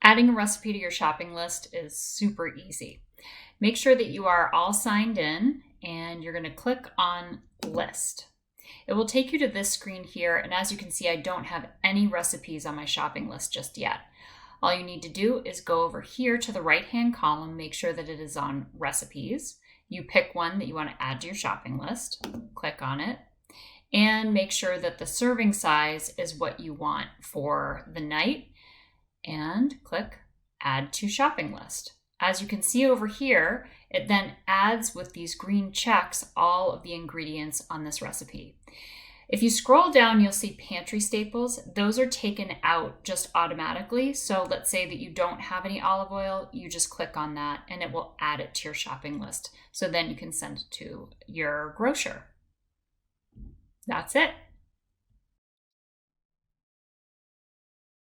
Adding a recipe to your shopping list is super easy. Make sure that you are all signed in and you're going to click on List. It will take you to this screen here, and as you can see, I don't have any recipes on my shopping list just yet. All you need to do is go over here to the right-hand column, make sure that it is on Recipes. You pick one that you want to add to your shopping list, click on it, and make sure that the serving size is what you want for the night, and click Add to Shopping List. As you can see over here, it then adds with these green checks all of the ingredients on this recipe. If you scroll down, you'll see pantry staples. Those are taken out just automatically. So let's say that you don't have any olive oil, you just click on that and it will add it to your shopping list. So then you can send it to your grocer. That's it.